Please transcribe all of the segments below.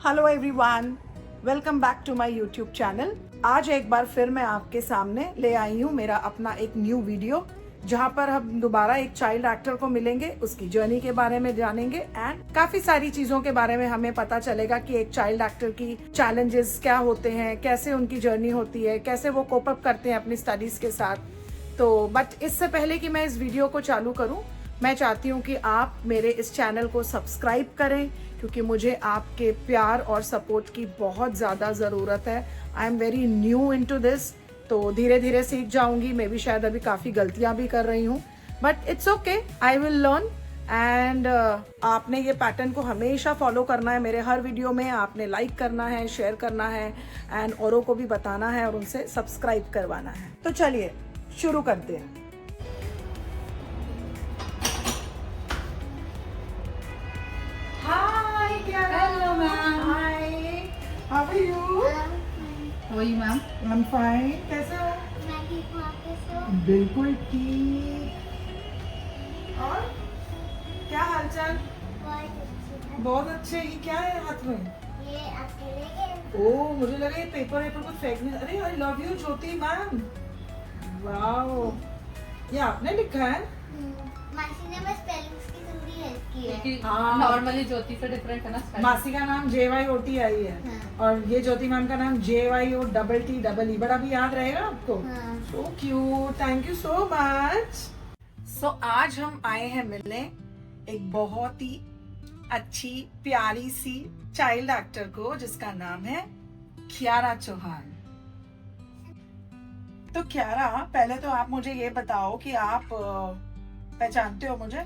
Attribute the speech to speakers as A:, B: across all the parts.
A: Hello everyone, welcome back to my YouTube channel. आज एक बार फिर मैं आपके सामने ले आई हूँ मेरा अपना एक न्यू वीडियो, जहाँ पर हम दोबारा एक चाइल्ड एक्टर को मिलेंगे, उसकी जर्नी के बारे में जानेंगे एंड काफी सारी चीजों के बारे में हमें पता चलेगा कि एक चाइल्ड एक्टर की चैलेंजेस क्या होते हैं, कैसे उनकी जर्नी होती है, कैसे वो कोप अप करते हैं अपनी स्टडीज के साथ। तो बट इससे पहले कि मैं इस वीडियो को चालू करूं, मैं चाहती हूं कि आप मेरे इस चैनल को सब्सक्राइब करें, क्योंकि मुझे आपके प्यार और सपोर्ट की बहुत ज़्यादा ज़रूरत है। I am very new into this, तो धीरे धीरे सीख जाऊंगी। मैं भी शायद अभी काफ़ी गलतियां भी कर रही हूँ, but it's okay, I will learn. And आपने ये पैटर्न को हमेशा फॉलो करना है। मेरे हर वीडियो में आपने लाइक करना है, शेयर करना है एंड औरों को भी बताना है और उनसे सब्सक्राइब करवाना है। तो चलिए शुरू करते हैं।
B: Hello, ma'am.
A: Hi, how are you?
B: How are you, ma'am?
A: I'm fine. कैसे हो?
C: मैं ठीक हूँ, आप कैसे हो?
A: बिल्कुल ठीक। और क्या हालचाल?
C: बहुत अच्छी है।
A: बहुत अच्छे। ये क्या है हाथ में?
C: ये आपके लिए
A: ओह, मुझे लगा ये पेपर कुछ फेंकने। अरे I love you Jyoti ma'am. Wow, ये आपने लिखा है?
C: मासी ने बस स्पेलिंग्स की थोड़ी हेल्प की है।
B: क्योंकि
A: हाँ।
B: नॉर्मली ज्योति से डिफरेंट है ना spelling।
A: मासी का नाम JYOT आई है।
C: हाँ।
A: और ये ज्योति मैम का नाम JYOTTEE। बड़ा भी याद रहेगा आपको।
C: हाँ।
A: So cute, thank you so much. So आज हम आए हैं मिलने एक बहुत ही अच्छी प्यारी सी चाइल्ड एक्टर को, जिसका नाम है कियारा चौहान। तो कियारा, पहले तो आप मुझे ये बताओ कि आप पहचानते हो मुझे?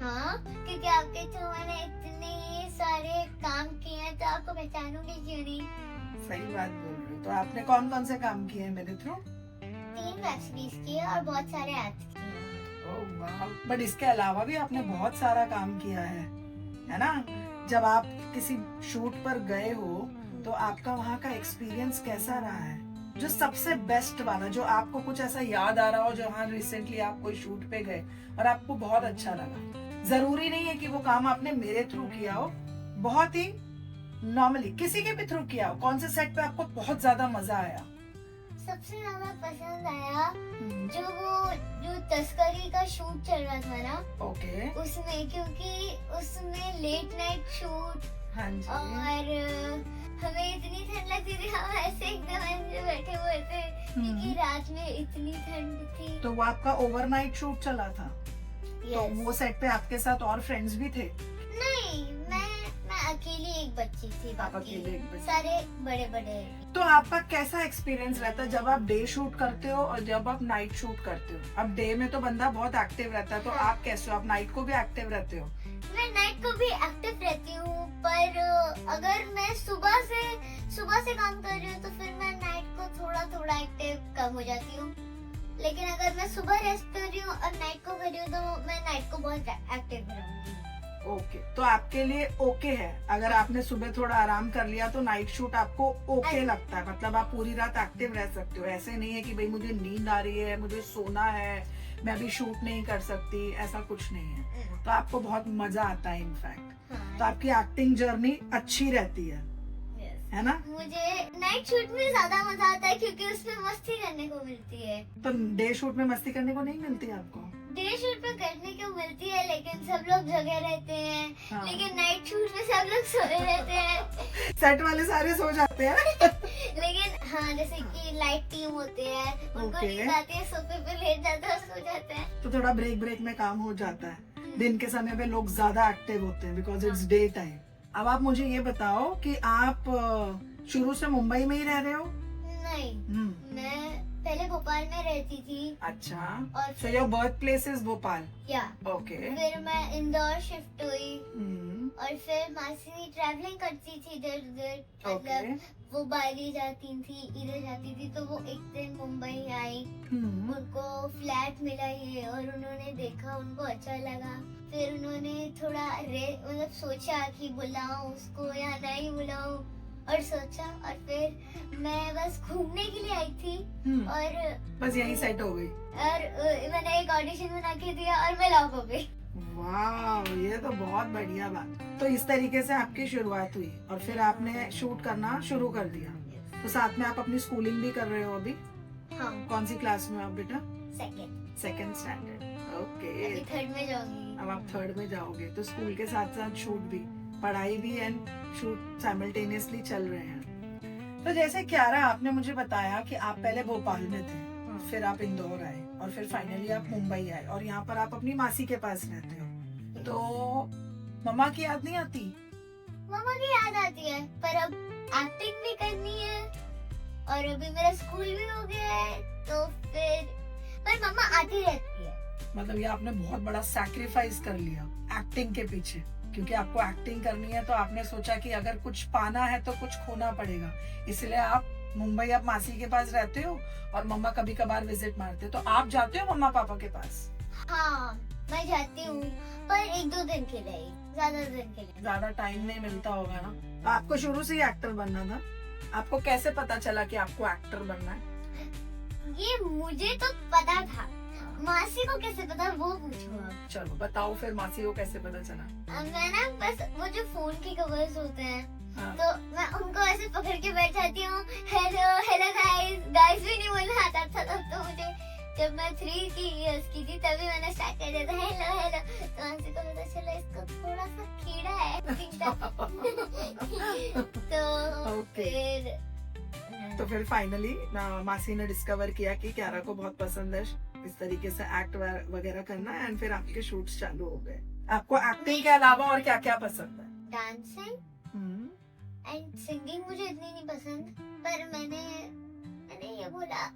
C: हाँ, क्योंकि आपके थ्रू मैंने इतने सारे काम किए हैं, तो आपको पहचानूंगी क्यों नहीं।
A: सही बात बोल रहे हो। तो आपने कौन कौन से काम किए हैं मेरे थ्रू?
C: 3 वेब सीरीज किए और बहुत सारे एड्स किए।
A: ओह वाह, बट इसके अलावा भी आपने बहुत सारा काम किया है ना? जब आप किसी शूट पर गए हो तो आपका वहाँ का एक्सपीरियंस कैसा रहा है? जो सबसे बेस्ट वाला, जो आपको कुछ ऐसा याद आ रहा हो, जो हाँ रिसेंटली आप कोई शूट पे गए और आपको बहुत अच्छा लगा। जरूरी नहीं है कि वो काम आपने मेरे थ्रू किया हो, बहुत ही नॉर्मली किसी के भी थ्रू किया हो। कौन से सेट पे आपको बहुत ज्यादा मजा आया?
C: सबसे ज्यादा पसंद आया जो तस्करी का शूट चल रहा था ना,
A: ओके।
C: उसमें, क्योंकि उसमें लेट नाइट शूट
A: हाँ जी।
C: और हमें इतनी ठंड लगती थी, हम ऐसे एकदम ऐसे बैठे हुए थे क्योंकि रात में इतनी ठंड थी।
A: तो वो आपका ओवरनाइट शूट चला था? तो
C: Yes.
A: वो सेट पे आपके साथ और फ्रेंड्स भी थे?
C: नहीं, मैं अकेली एक बच्ची थी,
A: आप
C: बाकी
A: अकेले एक बच्ची।
C: सारे बड़े बड़े।
A: तो आपका कैसा एक्सपीरियंस रहता है जब आप डे शूट करते हो और जब आप नाइट शूट करते हो? अब डे में तो बंदा बहुत एक्टिव रहता है, तो
C: हाँ।
A: आप कैसे हो? आप नाइट को भी एक्टिव रहते हो?
C: मैं नाइट को भी एक्टिव रहती हूँ, पर अगर मैं सुबह से काम कर रही हूँ तो फिर मैं नाइट को थोड़ा एक्टिव कम हो जाती हूँ। लेकिन अगर मैं सुबह रेस्ट कर रही हूँ और नाइट को कर रही हूँ तो मैं नाइट को बहुत एक्टिव रहूंगी।
A: ओके, तो आपके लिए ओके है अगर आपने सुबह थोड़ा आराम कर लिया तो नाइट शूट आपको ओके लगता है? मतलब आप पूरी रात एक्टिव रह सकते हो, ऐसे नहीं है कि भाई मुझे नींद आ रही है, मुझे सोना है, मैं अभी शूट नहीं कर सकती, ऐसा कुछ नहीं है। तो आपको बहुत मजा आता है इनफैक्ट।
C: हाँ।
A: तो आपकी एक्टिंग जर्नी अच्छी रहती है ना?
C: मुझे नाइट शूट में ज्यादा मजा आता है क्योंकि उसमें मस्ती करने को मिलती है।
A: तो डे शूट में मस्ती करने को नहीं मिलती आपको?
C: डे शूट पे करने को मिलती है, लेकिन सब लोग जगे रहते हैं।
A: हाँ।
C: लेकिन नाइट शूट में सब लोग सोए रहते हैं।
A: सेट वाले सारे सो जाते हैं।
C: लेकिन हाँ, जैसे कि लाइट टीम होते हैं, उनको
A: Okay.
C: नींद आती है, सोफे पे लेट जाते हैं और सो जाते हैं।
A: तो थोड़ा ब्रेक में काम हो जाता है। दिन के समय पे लोग ज्यादा एक्टिव होते हैं बिकॉज इट्स डे टाइम। अब आप मुझे ये बताओ कि आप शुरू से मुंबई में ही रह रहे हो?
C: नहीं, मैं पहले भोपाल में रहती थी।
A: अच्छा,
C: और
A: so your birth place is Bhopal?
C: या
A: ओके।
C: फिर मैं इंदौर शिफ्ट हुई और फिर मासी ट्रैवलिंग करती थी इधर उधर, मतलब वो बाली जाती थी, इधर जाती थी, तो वो एक दिन मुंबई आई। उनको फ्लैट मिला ये और उन्होंने देखा, उनको अच्छा लगा। फिर उन्होंने थोड़ा मतलब सोचा कि बुलाऊं उसको या नहीं बुलाऊं, और सोचा, और फिर मैं बस घूमने के लिए आई थी और
A: बस यही सेट हो गई।
C: मैंने एक ऑडिशन बना के दिया और मैं लॉक हो गई।
A: वाह, ये तो बहुत बढ़िया बात। तो इस तरीके से आपकी शुरुआत हुई और फिर आपने शूट करना शुरू कर दिया। तो साथ में आप अपनी स्कूलिंग भी कर रहे हो अभी?
C: हाँ,
A: कौन सी क्लास में हो आप बेटा?
C: Second
A: standard. ओके,
C: अभी थर्ड में जाऊंगी।
A: अब आप थर्ड में जाओगे तो स्कूल के साथ साथ शूट भी, पढ़ाई भी एंड शूट साइमल्टेनियसली चल रहे हैं। तो जैसे क्यारा आपने मुझे बताया कि आप पहले भोपाल में थे, फिर आप इंदौर आए और फिर फाइनली आप मुंबई आए और यहाँ पर आप अपनी मासी के पास रहते हो। तो मम्मा की याद नहीं आती?
C: मम्मा की याद आती है, पर अब एक्टिंग भी करनी है और अभी मेरा स्कूल भी हो गया है, तो फिर पर मम्मा आती रहती है।
A: मतलब ये आपने बहुत बड़ा सैक्रिफाइस कर लिया एक्टिंग के पीछे, क्योंकि आपको एक्टिंग करनी है तो आपने सोचा कि अगर कुछ पाना है तो कुछ खोना पड़ेगा, इसलिए आप मुंबई अब मासी के पास रहते हो और मम्मा कभी कभार विजिट मारते हो। तो आप जाते हो मम्मा पापा के पास?
C: हाँ, मैं जाती हूँ, पर 1-2 दिन के लिए, ज्यादा दिन के लिए।
A: ज्यादा टाइम नहीं मिलता होगा ना। तो आपको शुरू से ही एक्टर बनना था? आपको कैसे पता चला कि आपको एक्टर बनना है?
C: ये मुझे तो पता था, मासी को कैसे पता वो पूछो आप।
A: चलो बताओ फिर, मासी को कैसे पता चला?
C: मैं ना बस वो जो फोन के कवर्स होते हैं,
A: हाँ।
C: तो मैं उनको ऐसे पकड़ के बैठ जाती हूँ। हेलो हेलो गाइस, गाइस भी नहीं बोलना आता था तब तो मुझे। जब मैं 3 इयर्स की थी तभी मैंने स्टार्ट कर दिया था हेलो हेलो, तो मासी को पता चला इसको थोड़ा सा कीड़ा है एक्टिंग का। तो
A: Okay. तो फिर फाइनली मासी ने डिस्कवर किया कि क्यारा को बहुत पसंद है इस तरीके से एक्ट वगैरह करना, एंड फिर आपके शूट्स चालू हो गए। आपको एक्टिंग के अलावा और क्या क्या पसंद है?
C: डांसिंग एंड सिंगिंग मुझे इतनी नहीं पसंद, पर मैंने ये बोला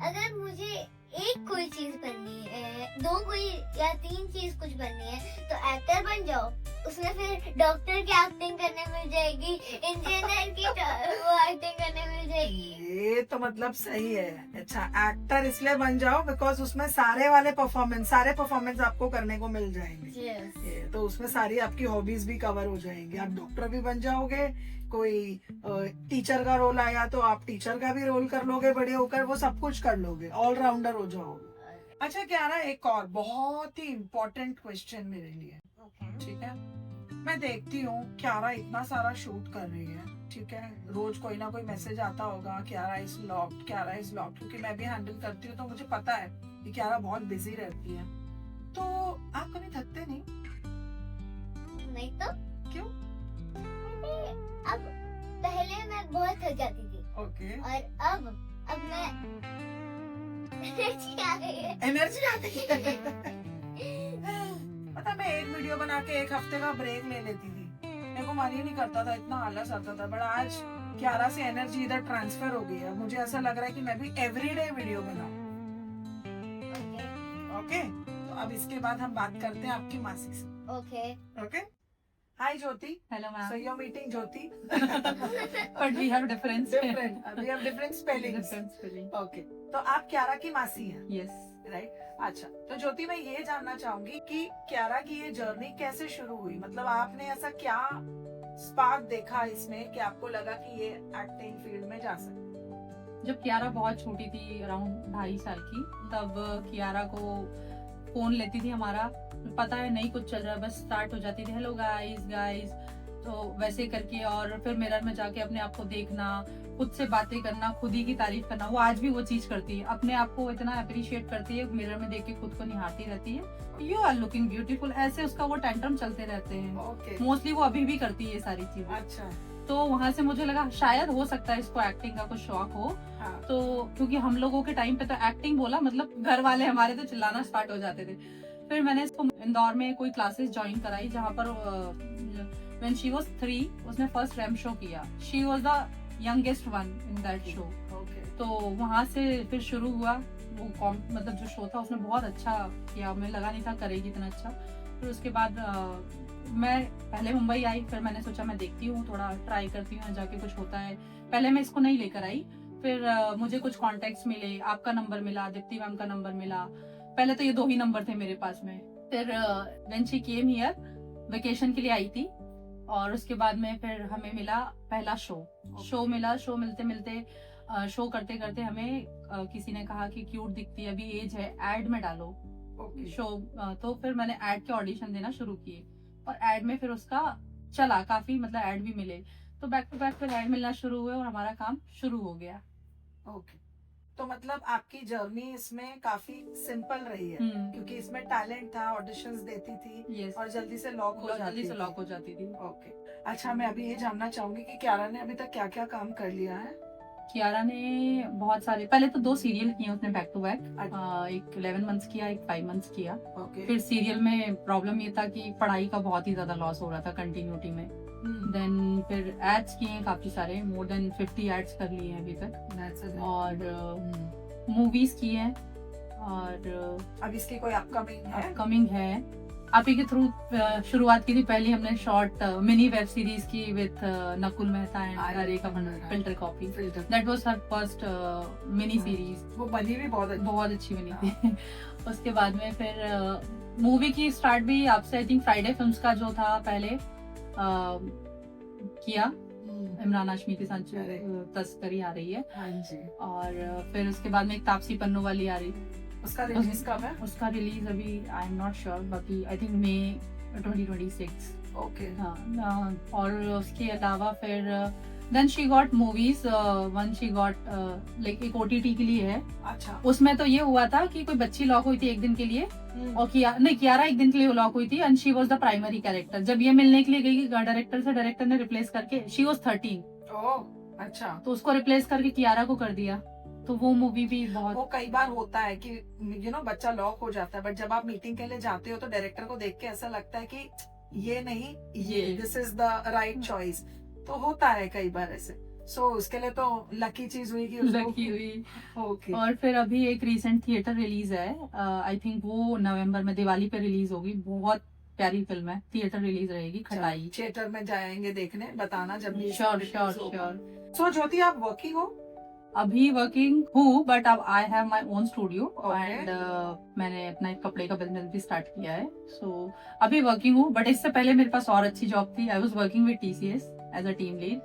C: अगर मुझे एक कोई चीज बननी है, 2 कोई या 3 चीज कुछ बननी है, तो एक्टर बन जाओ। उसमें फिर डॉक्टर की एक्टिंग करने मिल जाएगी, इंजीनियर की वो एक्टिंग करने मिल जाएगी।
A: ये तो मतलब सही है। अच्छा, एक्टर इसलिए बन जाओ बिकॉज उसमें सारे परफॉर्मेंस आपको करने को मिल जाएंगे। ये तो उसमें सारी आपकी हॉबीज भी कवर हो जाएंगी। आप डॉक्टर भी बन जाओगे, कोई टीचर का रोल आया तो आप टीचर का भी रोल कर लोगे, बड़े होकर वो सब कुछ कर लोगे, ऑलराउंडर हो जाओगे। अच्छा क्यारा, एक और बहुत ही इम्पोर्टेंट क्वेश्चन मेरे लिए, ठीक है? मैं देखती हूँ क्यारा इतना सारा शूट कर रही है, ठीक है? रोज कोई ना कोई मैसेज आता होगा Kiara is locked, Kiara is locked, क्योंकि मैं भी हैंडल करती हूँ तो मुझे पता है कि क्यारा बहुत बिजी रहती है। तो आप कभी थकते नहीं?
C: नहीं तो
A: क्यों?
C: अब पहले मैं बहुत थक जाती थी,
A: ओके।
C: और अब मैं एनर्जी आ गई है।
A: एनर्जी आ गई है। पता, मैं एक वीडियो बना के 1 हफ्ते का ब्रेक ले लेती थी, मेरे को मन ही नहीं करता था, इतना आलस आता था। बट आज क्यारा से एनर्जी इधर ट्रांसफर हो गई है, मुझे ऐसा लग रहा है कि मैं भी एवरीडे वीडियो बनाऊं। ओके, तो अब इसके बाद हम बात करते हैं आपकी मासी से। Okay. Hi Jyoti.
B: Hello, ma'am.
A: So you're meeting Jyoti.
B: But we have different
A: We have different spellings.
B: spelling.
A: Okay. तो आप क्यारा की मासी हैं,
B: Yes.
A: राइट? अच्छा, तो ज्योति मैं ये जानना चाहूंगी कि क्यारा की ये जर्नी कैसे शुरू हुई? मतलब आपने ऐसा क्या स्पार्क देखा इसमें कि आपको लगा कि ये एक्टिंग फील्ड में जा सकती?
B: जब कियारा बहुत छोटी थी, अराउंड 2.5 साल की, तब कियारा को फोन लेती थी हमारा, पता है नहीं कुछ चल रहा है, बस स्टार्ट हो जाती थी हेलो गाइस, तो वैसे करके, और फिर मिरर में जाके अपने आप को देखना, खुद से बातें करना, खुद ही की तारीफ करना। वो आज भी वो चीज करती है, अपने आप को इतना अप्रिशिएट करती है, मिरर में देख के खुद को निहारती रहती है, यू आर लुकिंग ब्यूटीफुल, ऐसे उसका वो टेंट्रम चलते रहते हैं।
A: ओके।
B: मोस्टली वो अभी भी करती है ये सारी चीजें।
A: अच्छा।
B: तो वहां से मुझे लगा शायद हो सकता है इसको एक्टिंग का कुछ शौक हो।
A: हाँ।
B: तो क्योंकि हम लोगों के टाइम पे तो एक्टिंग बोला मतलब घर वाले हमारे तो चिल्लाना स्टार्ट हो जाते थे। फिर मैंने इसको इंदौर में कोई क्लासेस ज्वाइन कराई, जहाँ पर व्हेन शी वाज 3 उसने फर्स्ट रैम्प शो किया। She was the youngest one in that show. तो वहां से फिर शुरू हुआ वो मतलब जो शो था, उसने बहुत अच्छा किया, मुझे लगा नहीं था करेगी इतना अच्छा। फिर उसके बाद मैं पहले मुंबई आई, फिर मैंने सोचा मैं देखती हूँ, थोड़ा ट्राई करती हूँ जाके कुछ होता है। पहले मैं इसको नहीं लेकर आई, फिर मुझे कुछ कॉन्टेक्ट्स मिले, आपका नंबर मिला, दीप्ति मैम का नंबर मिला। पहले तो ये 2 ही नंबर थे मेरे पास में। फिर when she came here, vacation के लिए आई थी, और उसके बाद में फिर हमें मिला पहला शो मिला। शो मिलते मिलते शो करते करते हमें किसी ने कहा कि क्यूट दिखती है, अभी एज है, एड में डालो।
A: Okay.
B: शो। तो फिर मैंने एड के ऑडिशन देना शुरू किए और एड में फिर उसका चला काफी, मतलब एड भी मिले, तो बैक टू बैक फिर एड मिलना शुरू हुए और हमारा काम शुरू हो गया।
A: ओके, तो मतलब आपकी जर्नी इसमें काफी सिंपल रही है, क्योंकि इसमें टैलेंट था, ऑडिशंस देती थी
B: यस,
A: और जल्दी से लॉक हो
B: जल्दी से
A: थी।
B: लॉक हो जाती थी।
A: ओके, अच्छा मैं अभी ये जानना चाहूंगी कि कियारा ने अभी तक क्या क्या काम कर लिया है?
B: कियारा ने बहुत सारे, पहले तो 2 सीरियल किए उसने बैक टू बैक,
A: अच्छा।
B: एक 11 मंथ्स किया, एक 5 मंथ्स किया।
A: ओके।
B: फिर सीरियल में प्रॉब्लम ये था कि पढ़ाई का बहुत ही ज्यादा लॉस हो रहा था कंटिन्यूटी में। देन फिर एड्स किए हैं काफी सारे, मोर देन 50 एड्स कर लिए हैं अभी तक, और मूवीज की हैं, और
A: अब इसकी कोई अपकमिंग है?
B: अपकमिंग है। आप ही के थ्रू शुरुआत की थी, पहले हमने शॉर्ट मिनी वेब सीरीज की with Nakul Mehta and Rekha filter copy. That was her first mini series,
A: वो बनी भी बहुत
B: अच्छी बनी थी। उसके बाद में फिर मूवी की स्टार्ट भी आपसे, आई थिंक फ्राइडे फिल्म्स का जो था पहले किया, इमरान हाशमी के साथ जो तस्करी आ रही है।
A: हाँ जी।
B: और फिर उसके बाद में एक तापसी पन्नू वाली आ रही,
A: उसका रिलीज कब है?
B: उसका रिलीज अभी आई एम नॉट श्योर, बाकी आई थिंक मई 2026।
A: ओके।
B: हाँ, और उसके अलावा फिर then she got movies, one she got like एक OTT के लिए है।
A: अच्छा।
B: उसमें तो ये हुआ था कि कोई बच्ची लॉक हुई थी एक दिन के लिए, और कियारा एक दिन के लिए लॉक हुई थी, and she was the primary character. जब ये मिलने के लिए गई डायरेक्टर से, डायरेक्टर ने रिप्लेस करके, शी वाज 13,
A: अच्छा,
B: तो उसको रिप्लेस करके कियारा को कर दिया। तो वो मूवी भी बहुत,
A: वो कई बार होता है कि बच्चा लॉक हो जाता है, बट जब आप मीटिंग के लिए जाते हो तो डायरेक्टर को देख के ऐसा लगता है कि ये नहीं, ये this is the right choice. तो होता है कई बार ऐसे। सो उसके लिए तो लकी चीज हुई कि
B: लकी हुई।
A: ओके।
B: और फिर अभी एक रिसेंट थिएटर रिलीज है, आई थिंक वो नवंबर में दिवाली पे रिलीज होगी। बहुत प्यारी फिल्म है, थिएटर रिलीज रहेगी, खटाई।
A: थिएटर में जाएंगे देखने, बताना जब भी।
B: Sure sure sure.
A: So Jyoti, आप वर्किंग हो?
B: अभी वर्किंग हूँ, बट अब I have my own studio,
A: Okay.
B: And मैंने अपना एक कपड़े का बिजनेस भी स्टार्ट किया है। सो अभी वर्किंग हूँ, बट इससे पहले मेरे पास और अच्छी जॉब थी। I was working with TCS as a team lead,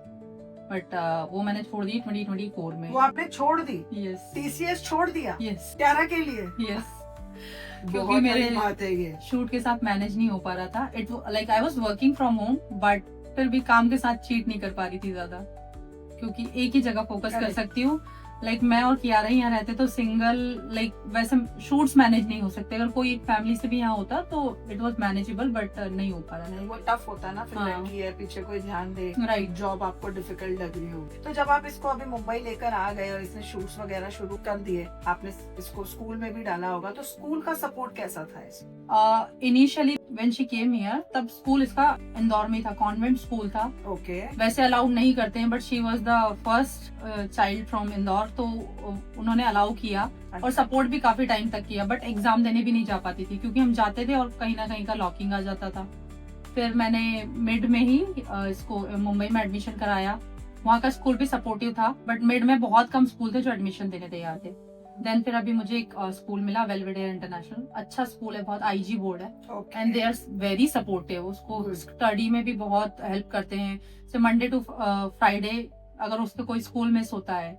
B: but वो मैंने छोड़ दी 2024 में।
A: वो आपने छोड़ दी?
B: यस।
A: TCS छोड़ दिया?
B: यस।
A: कियारा के लिए?
B: यस।
A: क्योंकि मेरे बात है ये,
B: शूट के साथ मैनेज नहीं हो पा रहा था। It like I was working from home, but फिर भी काम के साथ चीट नहीं कर पा रही थी ज्यादा, क्योंकि एक ही जगह फोकस कर सकती हूँ। लाइक मैं और कियारा ही यहाँ रहते तो सिंगल, लाइक वैसे शूट्स मैनेज नहीं हो सकते। अगर कोई फैमिली से भी यहाँ होता तो इट वाज मैनेजेबल, बट नहीं हो पा रहा
A: नहीं, वो टफ होता है ना, फिर
B: हाँ।
A: लड़की है, पीछे कोई ध्यान दे,
B: राइट।
A: जॉब आपको डिफिकल्ट लग रही होगी। तो जब आप इसको अभी मुंबई लेकर आ गए और इसने शूट्स वगैरह शुरू कर दिए, आपने इसको स्कूल में भी डाला होगा, तो स्कूल का सपोर्ट कैसा था इसमें?
B: Initially when she came here, तब स्कूल इसका इंदौर में था, कॉन्वेंट स्कूल था।
A: ओके।
B: वैसे अलाउड नहीं करते हैं, but she was the first child from Indore, तो उन्होंने अलाउ किया और सपोर्ट भी काफी टाइम तक किया। बट एग्जाम देने भी नहीं जा पाती थी, क्योंकि हम जाते थे और कहीं ना कहीं का लॉकिंग आ जाता था। फिर मैंने मिड में ही इसको मुंबई में एडमिशन कराया। वहाँ का स्कूल भी सपोर्टिव था, बट मिड में बहुत कम स्कूल थे जो एडमिशन देने तैयार थे। देन फिर अभी मुझे एक स्कूल मिला, वेलवेडेयर इंटरनेशनल। अच्छा स्कूल है, बहुत IG बोर्ड है, and they are very supportive. उसको स्टडी में भी बहुत हेल्प करते हैं। से मंडे टू फ्राइडे अगर उसको कोई स्कूल मिस होता है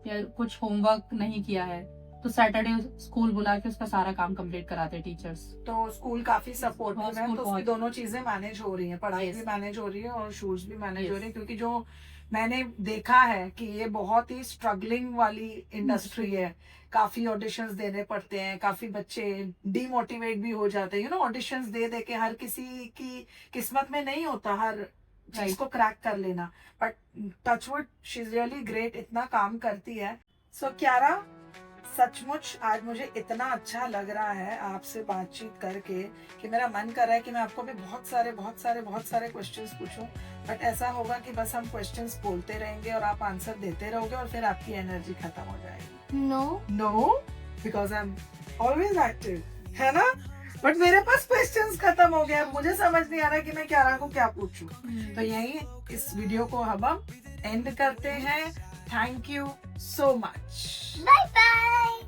B: या कुछ होमवर्क नहीं किया है, तो सैटरडे स्कूल बुला के उसका सारा काम कंप्लीट कराते हैं टीचर्स।
A: तो स्कूल काफी सपोर्टिव है,
B: स्कूल
A: तो उसकी दोनों चीजें मैनेज हो रही हैं, पढ़ाई भी मैनेज हो रही है और शूज भी मैनेज हो रही है। क्योंकि जो मैंने देखा है कि ये बहुत ही स्ट्रगलिंग वाली इंडस्ट्री है, काफी ऑडिशंस देने पड़ते हैं, काफी बच्चे डीमोटिवेट भी हो जाते हैं। ऑडिशंस दे दे के हर किसी की किस्मत में नहीं होता हर चीज को क्रैक कर लेना, but touchwood she is really great, इतना काम करती है। सो कियारा, सचमुच आज मुझे इतना अच्छा लग रहा है आपसे बातचीत करके कि मेरा मन कर रहा है कि मैं आपको भी बहुत सारे क्वेश्चंस पूछूं, बट ऐसा होगा कि बस हम क्वेश्चंस बोलते रहेंगे और आप आंसर देते रहोगे और फिर आपकी एनर्जी खत्म हो जाएगी। No, because I am always active, है ना? बट मेरे पास क्वेश्चंस खत्म हो गए, मुझे समझ नहीं आ रहा कि मैं कियारा को क्या पूछूं। तो यही इस वीडियो को हम एंड करते हैं। Thank you so much.
C: Bye bye.